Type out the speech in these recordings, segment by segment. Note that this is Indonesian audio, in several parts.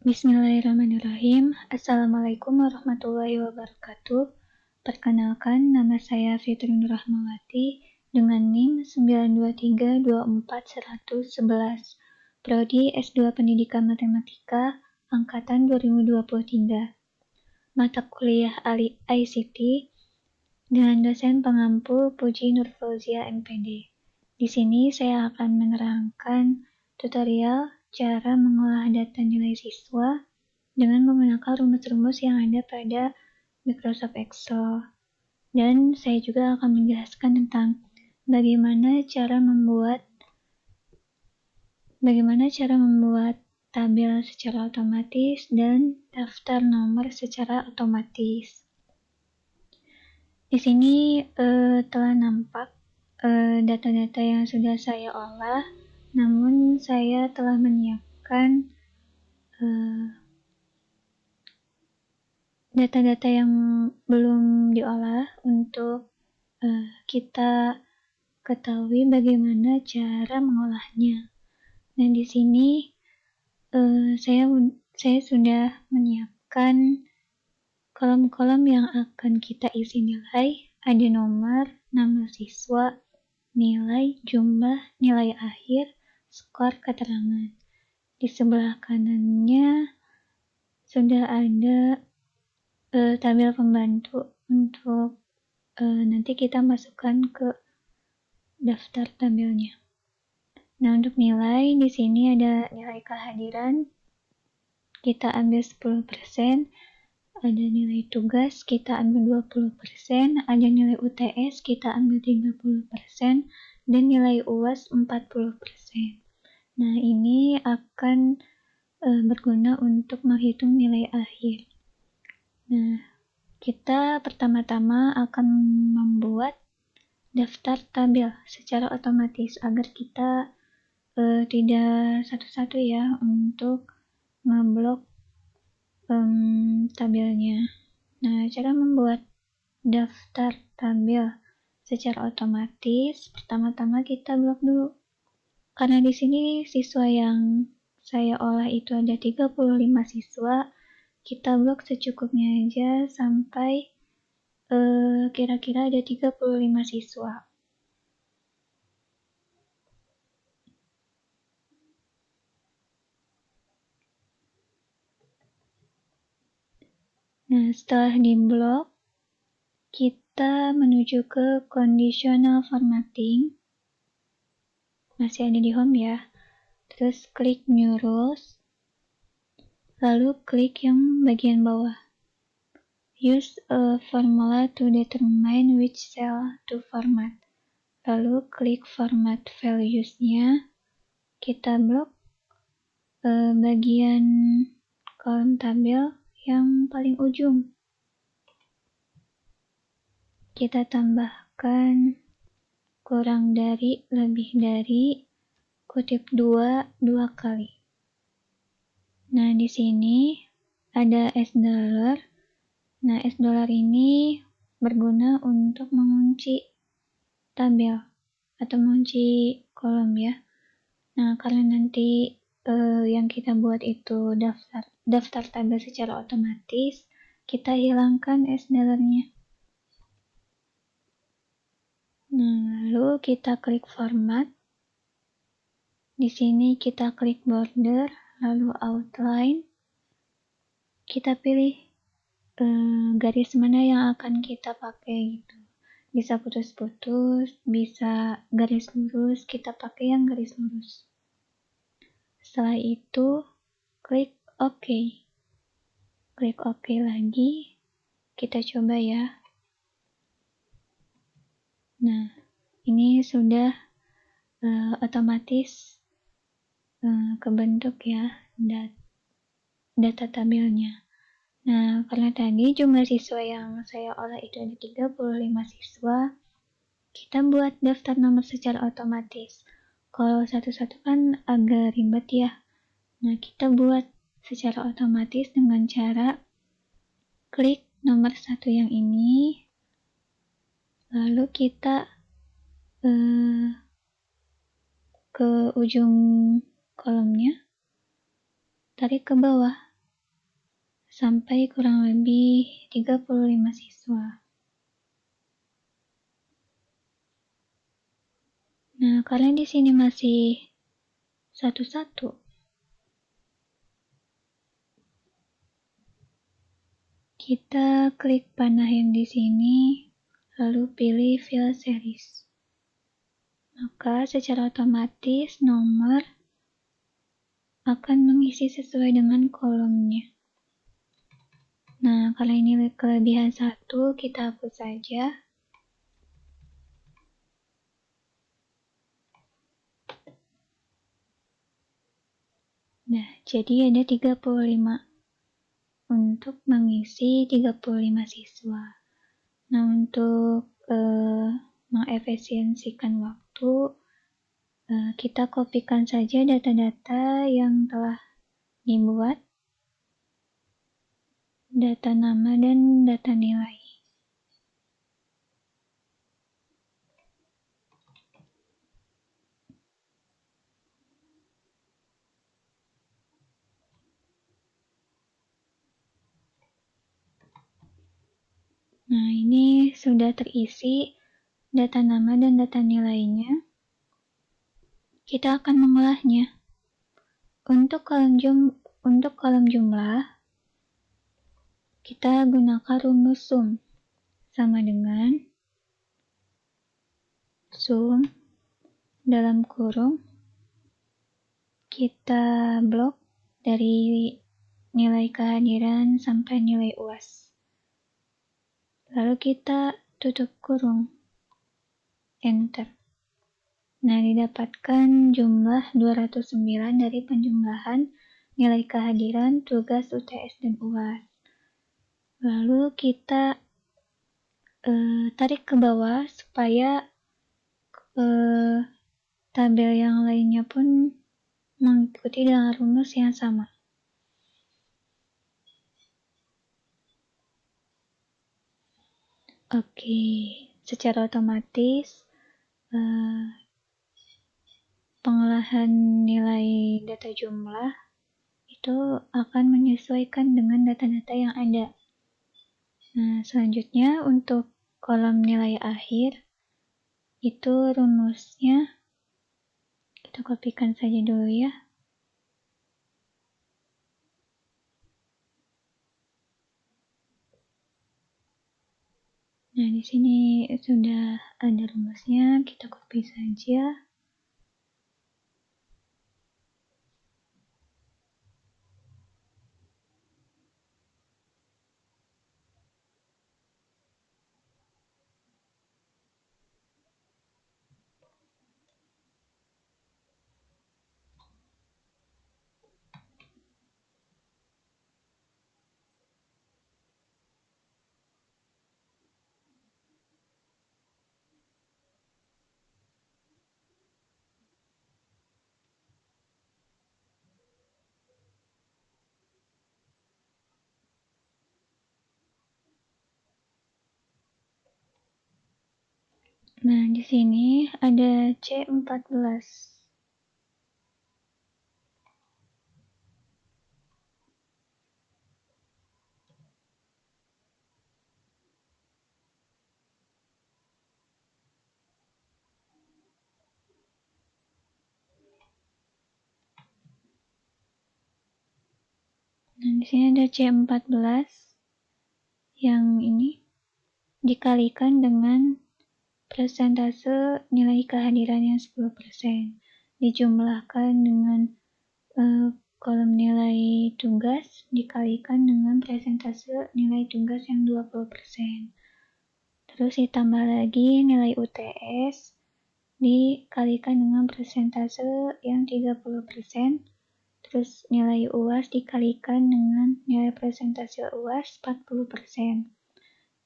Bismillahirrahmanirrahim. Assalamualaikum warahmatullahi wabarakatuh. Perkenalkan, nama saya Fitri Nur Rahmawati dengan NIM 9232411, Prodi S2 Pendidikan Matematika Angkatan 2023. Mata kuliah ICT dengan dosen pengampu Puji Nurfauzia MPD. Di sini saya akan menerangkan tutorial cara mengolah data nilai siswa dengan menggunakan rumus-rumus yang ada pada Microsoft Excel. Dan saya juga akan menjelaskan tentang bagaimana cara membuat tabel secara otomatis dan daftar nomor secara otomatis. Di sini telah nampak data-data yang sudah saya olah, namun saya telah menyiapkan data-data yang belum diolah untuk kita ketahui bagaimana cara mengolahnya. Nah, di sini saya sudah menyiapkan kolom-kolom yang akan kita isi nilai. Ada nomor, nama siswa, nilai, jumlah, nilai akhir, skor, keterangan. Di sebelah kanannya sudah ada tabel pembantu untuk nanti kita masukkan ke daftar tabelnya. Nah, untuk nilai di sini ada nilai kehadiran, kita ambil 10%, ada nilai tugas, kita ambil 20%, ada nilai UTS, kita ambil 30%, dan nilai UAS 40%. Nah, ini akan berguna untuk menghitung nilai akhir. Nah, kita pertama-tama akan membuat daftar tabel secara otomatis agar kita tidak satu-satu ya untuk ngeblok tabelnya. Nah, cara membuat daftar tabel secara otomatis, pertama-tama kita blok dulu. Karena di sini siswa yang saya olah itu ada 35 siswa, kita blok secukupnya aja sampai kira-kira ada 35 siswa. Nah, setelah diblok, kita menuju ke conditional formatting. Masih ada di home ya. Terus klik new rules. Lalu klik yang bagian bawah. Use a formula to determine which cell to format. Lalu klik format values-nya. Kita blok bagian kolom tabel yang paling ujung. Kita tambahkan kurang dari, lebih dari, kutip 2 kali. Nah, di sini ada $. Nah, $$ ini berguna untuk mengunci tabel atau mengunci kolom ya. Nah, karena nanti yang kita buat itu daftar tabel secara otomatis, kita hilangkan $-nya. Nah, lalu kita klik format. Di sini kita klik border, lalu outline. Kita pilih garis mana yang akan kita pakai gitu. Bisa putus-putus, bisa garis lurus, kita pakai yang garis lurus. Setelah itu, klik OK. Klik OK lagi. Kita coba ya. Nah, ini sudah otomatis kebentuk ya data tabelnya. Nah, karena tadi jumlah siswa yang saya olah itu ada 35 siswa, kita buat daftar nomor secara otomatis. Kalau satu-satu kan agak ribet ya. Nah, kita buat secara otomatis dengan cara klik nomor 1 yang ini, lalu kita ke ujung kolomnya, tarik ke bawah. sampai kurang lebih 35 siswa. Nah, karena di sini masih satu-satu, kita klik panah yang di sini, lalu pilih File Series. Maka secara otomatis nomor akan mengisi sesuai dengan kolomnya. Nah, kalau ini kelebihan 1, kita hapus saja. Nah, jadi ada 35 untuk mengisi 35 siswa. Nah, untuk mengefisiensikan waktu, kita kopikan saja data-data yang telah dibuat, data nama dan data nilai. Nah, ini sudah terisi data nama dan data nilainya. Kita akan mengolahnya. Untuk kolom jumlah, kita gunakan rumus sum. Sama dengan sum dalam kurung, kita blok dari nilai kehadiran sampai nilai UAS. Lalu kita tutup kurung, enter. Nah, didapatkan jumlah 209 dari penjumlahan nilai kehadiran, tugas, UTS, dan UAS. Lalu kita tarik ke bawah supaya tabel yang lainnya pun mengikuti dengan rumus yang sama. Oke, secara otomatis pengolahan nilai data jumlah itu akan menyesuaikan dengan data-data yang ada. Nah, selanjutnya untuk kolom nilai akhir, itu rumusnya kita kopikan saja dulu ya. Nah, di sini sudah ada rumusnya, kita copy saja. Nah, di sini ada C14. Nah, di sini ada C14 yang ini dikalikan dengan persentase nilai kehadiran yang 10%. Dijumlahkan dengan kolom nilai tugas dikalikan dengan persentase nilai tugas yang 20%. Terus ditambah lagi nilai UTS dikalikan dengan persentase yang 30%. Terus nilai UAS dikalikan dengan nilai persentase UAS 40%.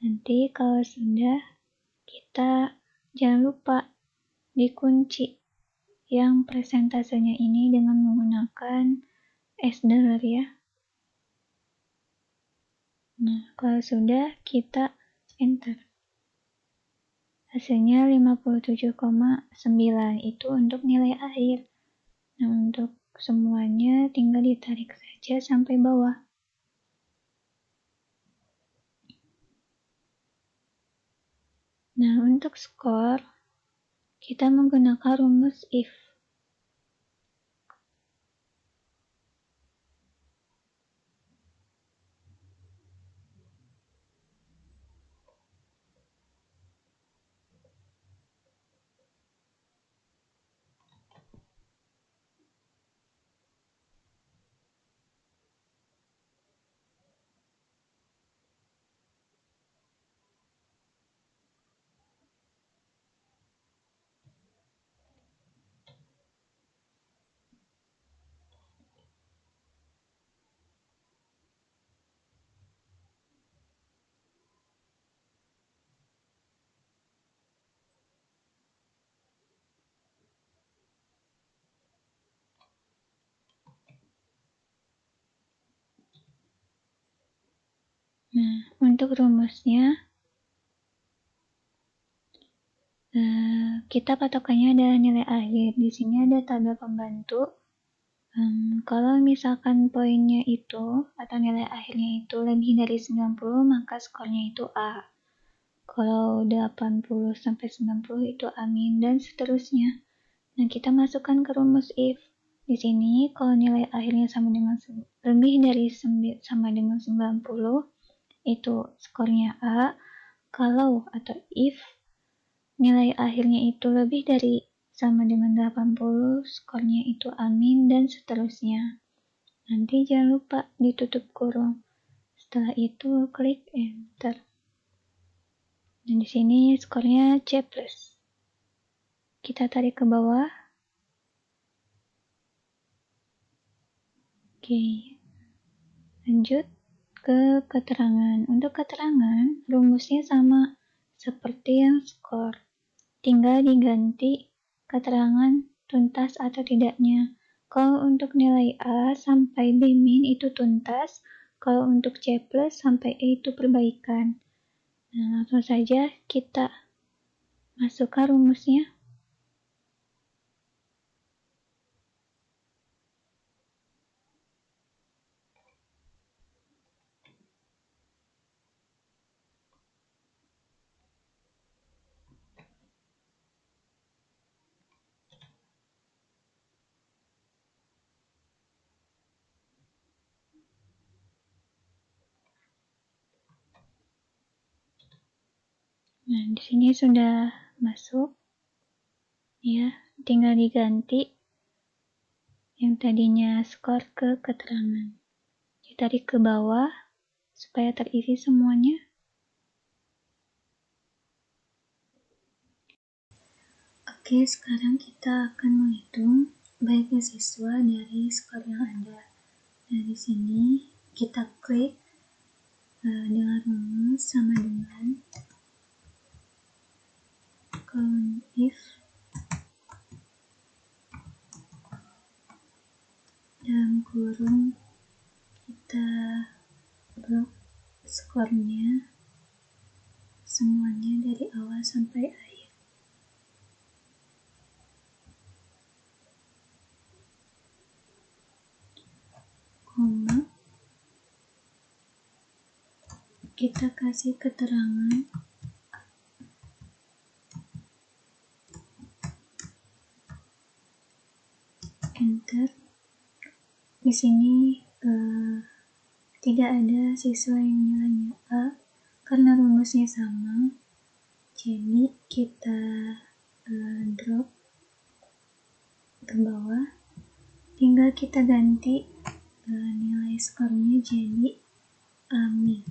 Nanti kalau sudah, kita jangan lupa dikunci yang persentasenya ini dengan menggunakan $. Ya. Nah, kalau sudah, kita enter. Hasilnya 57,9 itu untuk nilai akhir. Nah, untuk semuanya tinggal ditarik saja sampai bawah. Nah, untuk skor, kita menggunakan rumus if. Nah, untuk rumusnya, kita patokannya adalah nilai akhir. Di sini ada tabel pembantu. Kalau misalkan poinnya itu atau nilai akhirnya itu lebih dari 90, maka skornya itu A. Kalau 80 sampai 90 itu amin dan seterusnya. Nah, kita masukkan ke rumus if. Di sini kalau nilai akhirnya sama dengan lebih dari sama dengan 90, itu skornya A. Kalau atau if nilai akhirnya itu lebih dari sama dengan 80, skornya itu amin dan seterusnya. Nanti jangan lupa ditutup kurung. Setelah itu klik enter. Dan di sini skornya C+. Kita tarik ke bawah. Oke. Lanjut ke keterangan. Untuk keterangan, rumusnya sama seperti yang skor. Tinggal diganti keterangan tuntas atau tidaknya. Kalau untuk nilai A sampai B- itu tuntas, kalau untuk C+ sampai E itu perbaikan. Nah, langsung saja kita masukkan rumusnya. Nah, di sini sudah masuk. Ya, tinggal diganti yang tadinya skor ke keterangan. Ditarik ke bawah supaya terisi semuanya. Oke, sekarang kita akan menghitung baiknya siswa dari skor yang ada. Nah, di sini kita klik dengan rumus sama dengan kalau if dalam kurung kita blok skornya semuanya dari awal sampai akhir. Koma, kita kasih keterangan enter. Di sini tidak ada siswa yang nilainya A karena rumusnya sama. Jadi kita drop ke bawah, tinggal kita ganti nilai skornya jadi amin.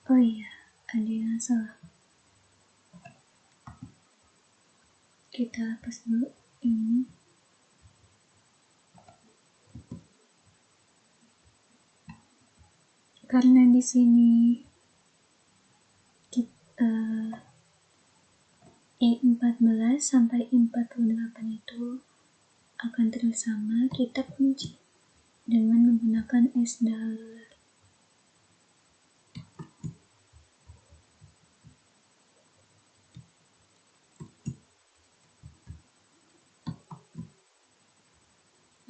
Oh iya, ada yang salah. Kita hapus dulu ini. Karena di sini I14 sampai I48 itu akan terus sama, kita kunci dengan menggunakan $.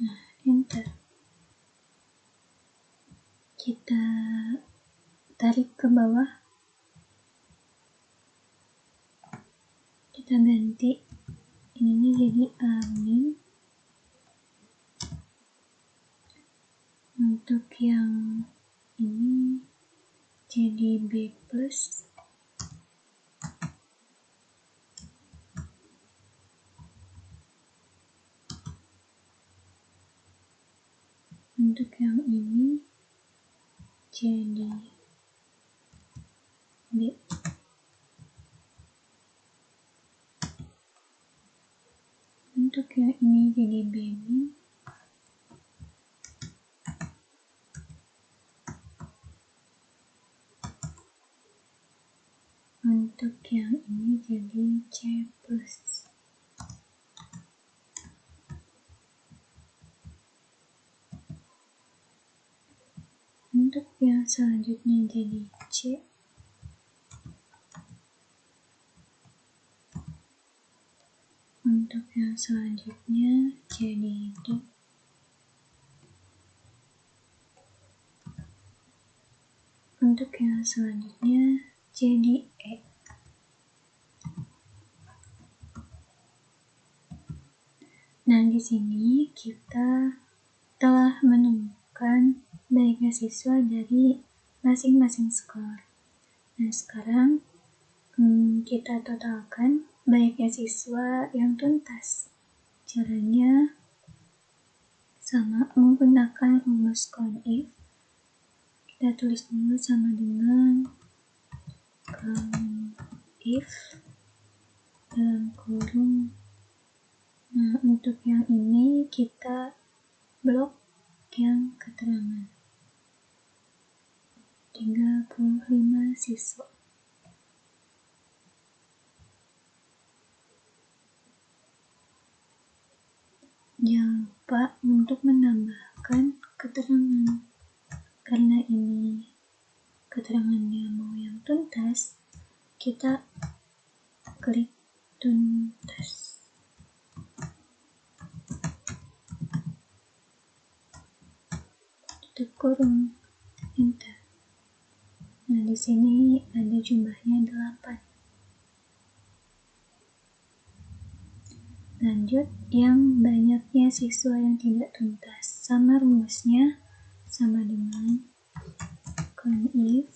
Nah, enter. Kita bawah. Kita ganti ininya jadi amin. Untuk yang ini jadi B+. Untuk yang ini jadi B. Untuk yang ini jadi B-. Untuk yang ini jadi C+. Untuk yang selanjutnya jadi C. Untuk yang selanjutnya jadi D. Untuk yang selanjutnya jadi E. Nah, di sini kita telah menemukan baiknya siswa dari masing-masing skor. Nah, sekarang kita totalkan baiknya siswa yang tuntas. Caranya sama menggunakan rumus CONIF. Kita tulis dulu sama dengan CONIF dalam kurung. Nah, untuk yang ini kita blok yang keterangan 35 siswa. Jangan lupa untuk menambahkan keterangan, karena ini keterangannya mau yang tuntas, kita klik tuntas. Tutup kurung, enter. Nah, di sini ada jumlahnya 8. Lanjut, yang banyaknya siswa yang tidak tuntas. Sama rumusnya, sama dengan CONIF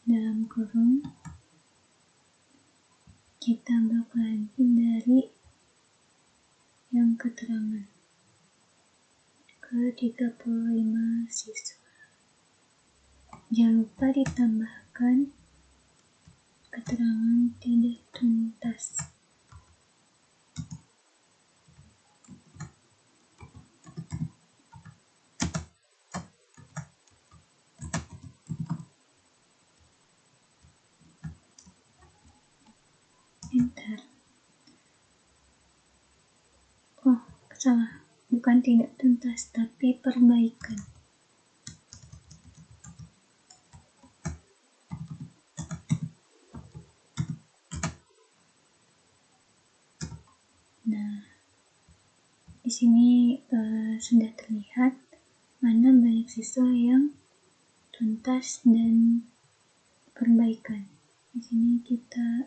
dalam kurung, kita blok lagi dari yang keterangan ke 35 siswa. Jangan lupa ditambahkan keterangan tidak tuntas. Enter. Oh, salah. Bukan tidak tuntas, tapi perbaikan. Nah, di sini sudah terlihat mana banyak siswa yang tuntas dan perbaikan. Di sini kita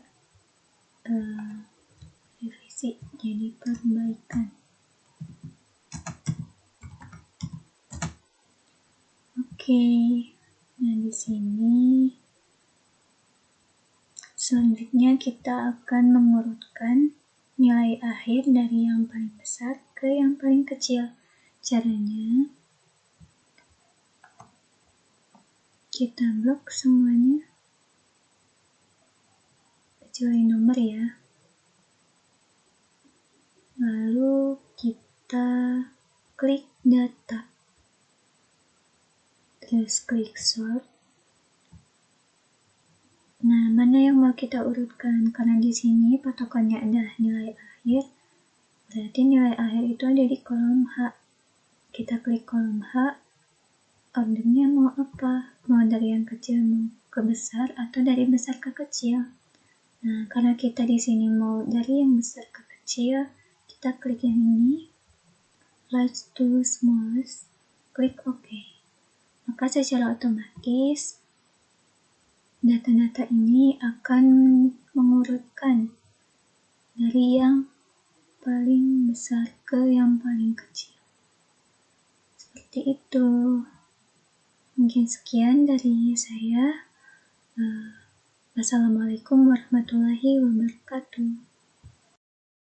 revisi jadi perbaikan. Oke, nah di sini selanjutnya kita akan mengurutkan nilai akhir dari yang paling besar ke yang paling kecil. Caranya kita blok semuanya kecuali nomor ya. Lalu kita klik data. Terus klik sort. Nah, mana yang mau kita urutkan? Karena di sini patokannya adalah nilai akhir, berarti nilai akhir itu ada di kolom H. Kita klik kolom H, ordernya mau apa? Mau dari yang kecil mau ke besar atau dari besar ke kecil? Nah, karena kita di sini mau dari yang besar ke kecil, kita klik yang ini, large to smallest, klik OK. Maka secara otomatis data-data ini akan mengurutkan dari yang paling besar ke yang paling kecil. Seperti itu. Mungkin sekian dari saya. Wassalamualaikum warahmatullahi wabarakatuh.